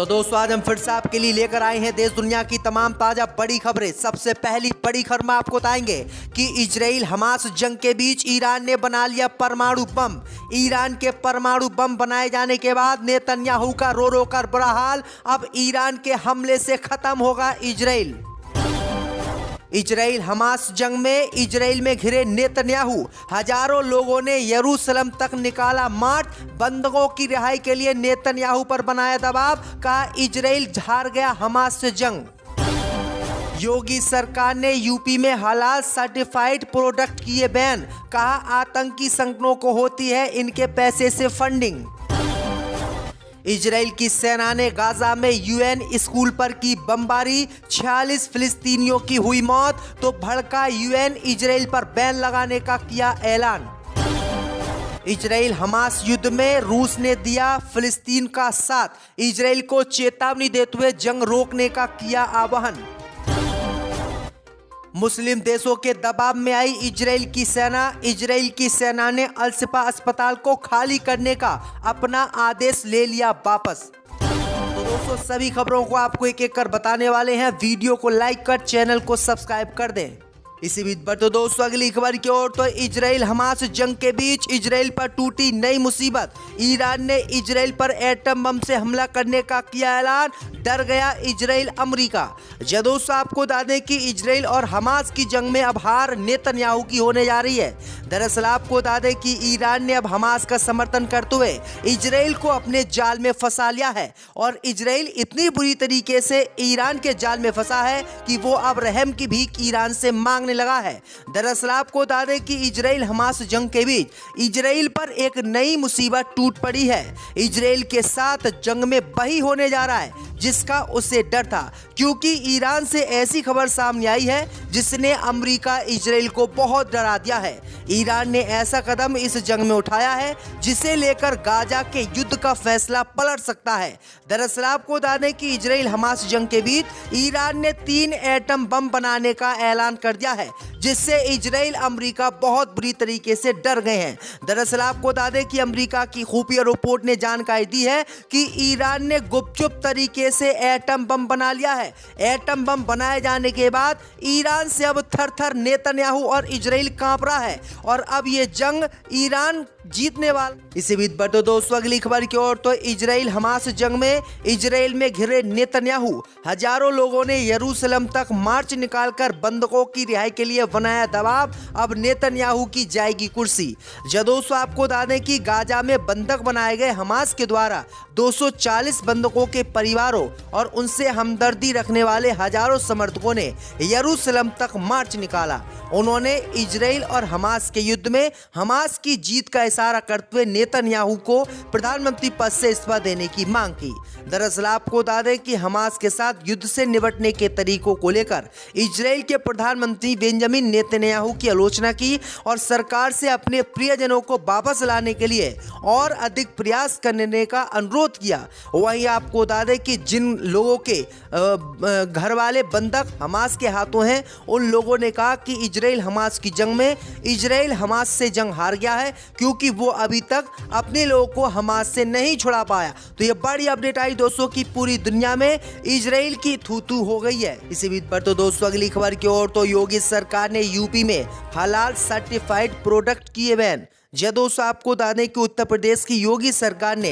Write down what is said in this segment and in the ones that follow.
तो दोस्तों आज हम फिर से आपके लिए लेकर आए हैं देश दुनिया की तमाम ताजा बड़ी खबरें। सबसे पहली बड़ी खबर में आपको बताएंगे कि इजराइल हमास जंग के बीच ईरान ने बना लिया परमाणु बम। ईरान के परमाणु बम बनाए जाने के बाद नेतन्याहू का रो रो कर बुरा हाल। अब ईरान के हमले से खत्म होगा इजराइल। इजराइल हमास जंग में इजराइल में घिरे नेतन्याहू, हजारों लोगों ने यरूशलेम तक निकाला मार्च। बंधकों की रिहाई के लिए नेतन्याहू पर बनाया दबाव, कहा इजराइल हार गया हमास से जंग। योगी सरकार ने यूपी में हलाल सर्टिफाइड प्रोडक्ट किए बैन, कहा आतंकी संगठनों को होती है इनके पैसे से फंडिंग। इजराइल की सेना ने गाजा में यूएन स्कूल पर की बमबारी, 46 फिलिस्तीनियों की हुई मौत। तो भड़का यूएन, इजराइल पर बैन लगाने का किया ऐलान। इजराइल हमास युद्ध में रूस ने दिया फिलिस्तीन का साथ, इजराइल को चेतावनी देते हुए जंग रोकने का किया आह्वान। मुस्लिम देशों के दबाव में आई इजराइल की सेना। इजराइल की सेना ने अल-शिफा अस्पताल को खाली करने का अपना आदेश ले लिया वापस। तो दोस्तों सभी खबरों को आपको एक एक कर बताने वाले हैं। वीडियो को लाइक कर चैनल को सब्सक्राइब कर दें। इसी बीच पर तो दोस्तों अगली खबर की ओर, तो इजराइल हमास जंग के बीच इजराइल पर टूटी नई मुसीबत। ईरान ने इजराइल पर एटम बम से हमला करने का किया ऐलान, डर गया इजराइल अमेरिका। दोस्तों आपको बता दें कि इजराइल और हमास की जंग में अब हार नेतन्याहू की होने जा रही है। दरअसल आपको बता दें कि ईरान ने अब हमास का समर्थन करते हुए इजराइल को अपने जाल में फंसा लिया है और इजराइल इतनी बुरी तरीके से ईरान के जाल में फंसा है कि वो अब रहम की भीख ईरान से मांगने लगा है। दरअसल आपको बता दें कि इजराइल हमास जंग के बीच इजराइल पर एक नई मुसीबत टूट पड़ी है। इजराइल के साथ जंग में वही होने जा रहा है जिसका उसे डर था, क्योंकि ईरान से ऐसी खबर सामने आई है जिसने अमेरिका इजराइल को बहुत डरा दिया है। ईरान ने ऐसा कदम इस जंग में उठाया है जिसे लेकर गाजा के युद्ध का फैसला पलट सकता है। दरअसल आपको बता दें कि इजराइल हमास जंग के बीच ईरान ने 3 एटम बम बनाने का ऐलान कर दिया है, जिससे इजराइल अमेरिका बहुत बुरी तरीके से डर गए हैं। दरअसल आपको बता दें कि अमेरिका की खुफिया रिपोर्ट ने जानकारी दी है कि ईरान ने गुपचुप तरीके से एटम बम बना लिया है। एटम बम बनाए जाने के बाद ईरान से अब थर-थर नेतन्याहू और इजराइल कांप रहा है और अब ये जंग ईरान जीतने वाला। इसी बीच पर तो दोस्तों अगली खबर की ओर, तो इजराइल हमास जंग में इजराइल में घिरे नेतन्याहू, हजारों लोगों ने यरूशलेम तक मार्च निकालकर बंधकों की रिहाई के लिए बनाया दबाव। अब नेतन्याहू की जाएगी कुर्सी। दोस्तों आपको बता दें कि गाजा में बंधक बनाए गए हमास के द्वारा 240 बंधकों के परिवारों और उनसे हमदर्दी रखने वाले हजारों समर्थकों ने यरूशलेम तक मार्च निकाला। उन्होंने इजराइल और हमास के युद्ध में हमास की जीत का इशारा करते हुए नेतन्याहू को प्रधानमंत्री पद से इस्तीफा देने की मांग की। दरअसल आपको बता दें कि हमास के साथ युद्ध से निपटने के तरीकों को लेकर इजराइल के प्रधानमंत्री बेंजामिन नेतन्याहू की आलोचना की और सरकार से अपने प्रियजनों को वापस लाने के लिए और अधिक प्रयास करने का अनुरोध किया। वहीं आपको बता दें कि जिन लोगों के घर वाले बंधक हमास के हाथों हैं, उन लोगों ने कहा कि इजराइल हमास की जंग में इजराइल हमास से जंग हार गया है, क्योंकि वो अभी तक अपने लोगों को हमास से नहीं छुड़ा पाया। तो ये बड़ी अपडेट आई दोस्तों की पूरी दुनिया में इजराइल की थू-थू हो गई है। इसी बीच पर तो दोस्तों अगली खबर की ओर, तो योगी सरकार ने यूपी में हलाल सर्टिफाइड प्रोडक्ट किए बैन। दोस्तों आपको बता दें कि उत्तर प्रदेश की योगी सरकार ने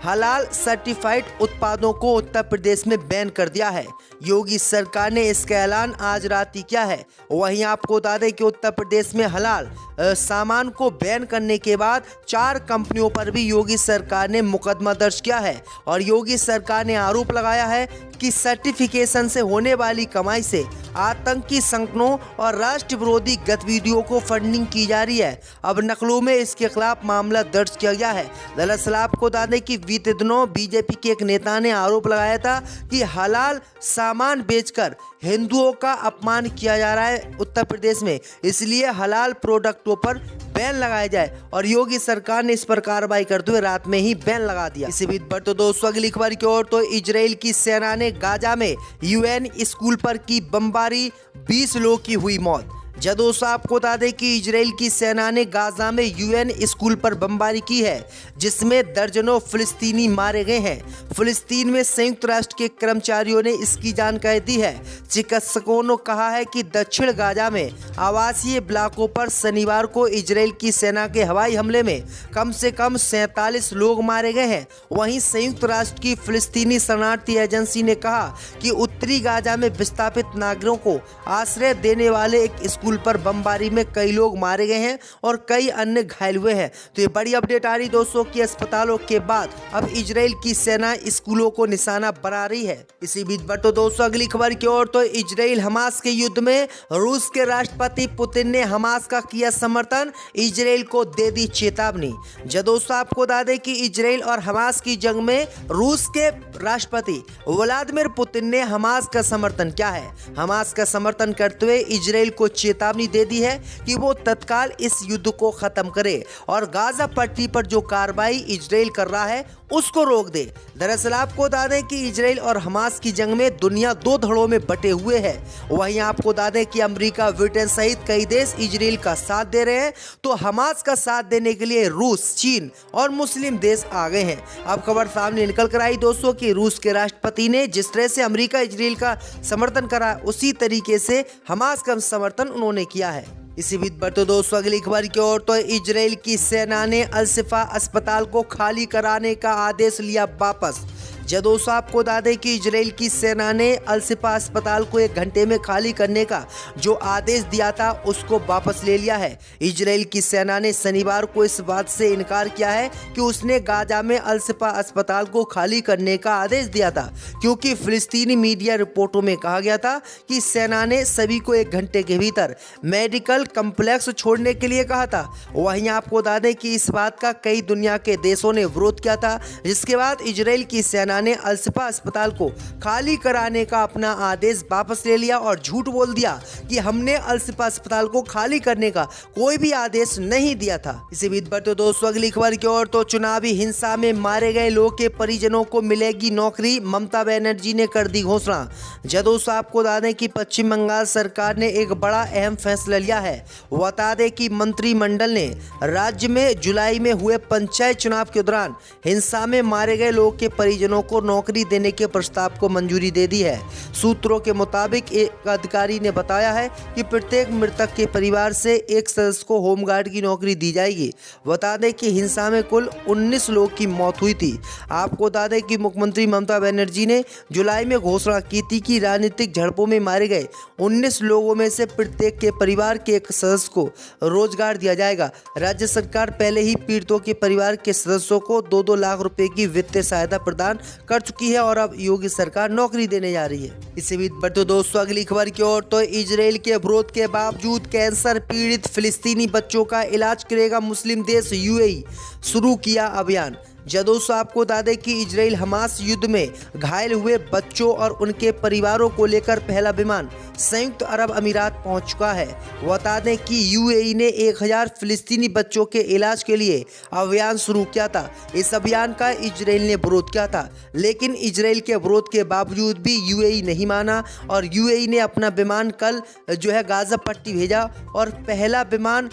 हलाल सर्टिफाइड उत्पादों को उत्तर प्रदेश में बैन कर दिया है। योगी सरकार ने इसका ऐलान आज रात ही किया है। वहीं आपको बता दें कि उत्तर प्रदेश में हलाल सामान को बैन करने के बाद 4 कंपनियों पर भी योगी सरकार ने मुकदमा दर्ज किया है और योगी सरकार ने आरोप लगाया है कि सर्टिफिकेशन से होने वाली कमाई से आतंकी संगठनों और राष्ट्र विरोधी गतिविधियों को फंडिंग की जा रही है। अब नकलों में इसके खिलाफ मामला दर्ज किया गया है। दरअसल आपको बता दें कि बीते दिनों बीजेपी के एक नेता ने आरोप लगाया था कि हलाल सामान बेचकर हिंदुओं का अपमान किया जा रहा है उत्तर प्रदेश में, इसलिए हलाल प्रोडक्टों पर बैन लगाया जाए और योगी सरकार ने इस पर कार्रवाई करते हुए रात में ही बैन लगा दिया। इसी बीच पर तो दोस्तों अगली खबर की ओर, तो इजराइल की सेना ने गाजा में यूएन स्कूल पर की बमबारी, 20 लोगों की हुई मौत। जब दोस्तों आपको बता दें कि इजराइल की सेना ने गाजा में यूएन स्कूल पर बमबारी की है, जिसमें दर्जनों फिलिस्तीनी मारे गए हैं। फिलिस्तीन में संयुक्त राष्ट्र के कर्मचारियों ने इसकी जानकारी दी है। चिकित्सकों ने कहा है कि दक्षिण गाजा में आवासीय ब्लॉकों पर शनिवार को इजराइल की सेना के हवाई हमले में कम से कम 47 लोग मारे गए हैं। वहीं संयुक्त राष्ट्र की फिलिस्तीनी शरणार्थी एजेंसी ने कहा कि उत्तरी गाजा में विस्थापित नागरिकों को आश्रय देने वाले एक स्कूल पर बमबारी में कई लोग मारे गए हैं और कई अन्य घायल हुए हैं। तो ये बड़ी अपडेट आ रही दोस्तों कि अस्पतालों के बाद अब इजराइल की सेना स्कूलों को निशाना बना रही है। इसी बीच बढ़ो दोस्तों अगली खबर की ओर। तो इजराइल हमास के युद्ध में रूस के राष्ट्रपति पुतिन ने हमास का किया समर्थन, इजराइल को दे दी चेतावनी। जब दोस्तों आपको बता दें कि इजराइल और हमास की जंग में रूस के राष्ट्रपति व्लादिमीर पुतिन ने हमास का समर्थन किया है। हमास का समर्थन करते हुए इजराइल को चेतावनी दे दी है कि वो तत्काल इस युद्ध को खत्म करे और गाजा पट्टी पर जो कार्रवाई इजराइल कर रहा है उसको रोक दे। दरअसल आपको बता दें कि इजराइल और हमास की जंग में दुनिया दो धड़ों में बटे हुए है। वहीं आपको बता दें कि अमेरिका, ब्रिटेन सहित कई देश इजराइल का साथ दे रहे हैं, तो हमास का साथ देने के लिए रूस, चीन और मुस्लिम देश आ गए हैं। अब खबर सामने निकल कर आई दोस्तों कि रूस के राष्ट्रपति ने जिस तरह से अमेरिका इजराइल का समर्थन करा, उसी तरीके से हमास का समर्थन उन्होंने किया है। इसी बीच बढ़ते दोस्तों अगली खबर की ओर। तो इजराइल की सेना ने अल शिफा अस्पताल को खाली कराने का आदेश लिया वापस। जब दोस्तों आपको बता दें कि इजराइल की सेना ने अल शिफा अस्पताल को 1 घंटे में खाली करने का जो आदेश दिया था उसको वापस ले लिया है। इजराइल की सेना ने शनिवार को इस बात से इनकार किया है कि उसने गाजा में अल शिफा अस्पताल को खाली करने का आदेश दिया था, क्योंकि फिलिस्तीनी मीडिया रिपोर्टों में कहा गया था कि सेना ने सभी को 1 घंटे के भीतर मेडिकल कम्प्लेक्स छोड़ने के लिए कहा था। वहीं आपको बता दें कि इस बात का कई दुनिया के देशों ने विरोध किया था, जिसके बाद इजराइल की सेना ने अल शिफा अस्पताल को खाली कराने का अपना आदेश वापस ले लिया और झूठ बोल दिया कि हमने अल शिफा अस्पताल को खाली करने का कोई भी आदेश नहीं दिया था। इसी बीच बढ़ते दोस्तों अगली खबर की ओर। तो चुनावी हिंसा में मारे गए लोगों के परिजनों को मिलेगी नौकरी, ममता बनर्जी ने कर दी घोषणा। जब दोस्तों आपको बता दें कि पश्चिम बंगाल सरकार ने एक बड़ा अहम फैसला लिया है। बता दें कि मंत्रिमंडल ने राज्य में जुलाई में हुए पंचायत चुनाव के दौरान हिंसा में मारे गए लोगों के परिजनों को नौकरी देने के प्रस्ताव को मंजूरी दे दी है। सूत्रों के मुताबिक एक अधिकारी ने बताया है कि प्रत्येक मृतक के परिवार से एक सदस्य को होमगार्ड की नौकरी दी जाएगी। बता दें कि हिंसा में कुल 19 लोगों की मौत हुई थी। आपको बता दें कि मुख्यमंत्री ममता बनर्जी ने जुलाई में घोषणा की थी कि राजनीतिक झड़पों में मारे गए 19 लोगों में से प्रत्येक के परिवार के एक सदस्य को रोजगार दिया जाएगा। राज्य सरकार पहले ही पीड़ितों के परिवार के सदस्यों को 2-2 लाख रुपए की वित्तीय सहायता प्रदान कर चुकी है और अब योगी सरकार नौकरी देने जा रही है। इसी बीच बढ़ते दोस्तों अगली खबर की ओर। तो इजराइल के विरोध के बावजूद कैंसर पीड़ित फिलिस्तीनी बच्चों का इलाज करेगा मुस्लिम देश यूएई, शुरू किया अभियान। जब दोस्तों आपको बता दें कि इजराइल हमास युद्ध में घायल हुए बच्चों और उनके परिवारों को लेकर पहला विमान संयुक्त अरब अमीरात पहुंच चुका है। बता दें कि यूएई ने 1000 फिलिस्तीनी बच्चों के इलाज के लिए अभियान शुरू किया था। इस अभियान का इजराइल ने विरोध किया था, लेकिन इजराइल के विरोध के बावजूद भी यूएई नहीं माना और यूएई ने अपना विमान कल गाजा पट्टी भेजा और पहला विमान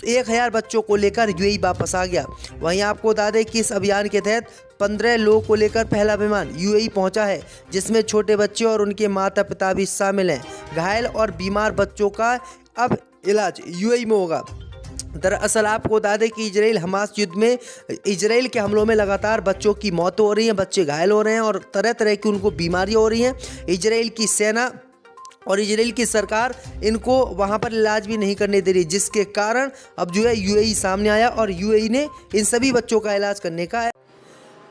1000 बच्चों को लेकर यूएई वापस आ गया। वहीं आपको बता दें कि इस अभियान के तहत 15 लोगों को लेकर पहला विमान यूएई पहुंचा है, जिसमें छोटे बच्चे और उनके माता पिता भी शामिल हैं। घायल और बीमार बच्चों का अब इलाज यूएई में होगा। दरअसल आपको बता दें कि इजराइल हमास युद्ध में इजराइल के हमलों में लगातार बच्चों की मौत हो रही है, बच्चे घायल हो रहे हैं और तरह तरह की उनको बीमारियां हो रही हैं। इजराइल की सेना और इजराइल की सरकार इनको वहां पर इलाज भी नहीं करने दे रही, जिसके कारण अब यूएई सामने आया और यूएई ने इन सभी बच्चों का इलाज करने का।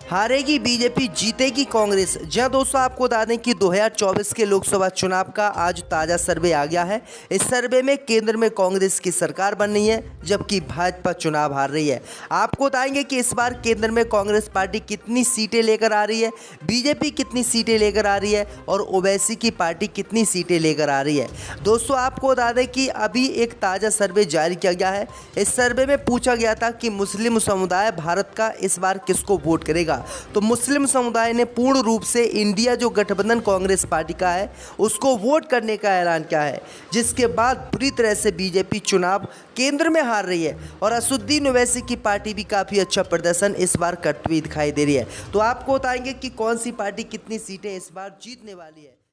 हारेगी बीजेपी, जीतेगी कांग्रेस। जहां दोस्तों आपको बता दें कि 2024 के लोकसभा चुनाव का आज ताज़ा सर्वे आ गया है। इस सर्वे में केंद्र में कांग्रेस की सरकार बन रही है, जबकि भाजपा चुनाव हार रही है। आपको बताएंगे कि इस बार केंद्र में कांग्रेस पार्टी कितनी सीटें लेकर आ रही है, बीजेपी कितनी सीटें लेकर आ रही है और ओवैसी की पार्टी कितनी सीटें लेकर आ रही है। दोस्तों आपको बता दें कि अभी एक ताज़ा सर्वे जारी किया गया है। इस सर्वे में पूछा गया था कि मुस्लिम समुदाय भारत का इस बार किसको वोट करेगा। का, तो मुस्लिम समुदाय ने पूर्ण रूप से इंडिया जो गठबंधन कांग्रेस पार्टी का है उसको वोट करने का ऐलान किया है, जिसके बाद बुरी तरह से बीजेपी चुनाव केंद्र में हार रही है और असदुद्दीन ओवैसी की पार्टी भी काफ़ी अच्छा प्रदर्शन इस बार करती हुई दिखाई दे रही है। तो आपको बताएंगे कि कौन सी पार्टी कितनी सीटें इस बार जीतने वाली है।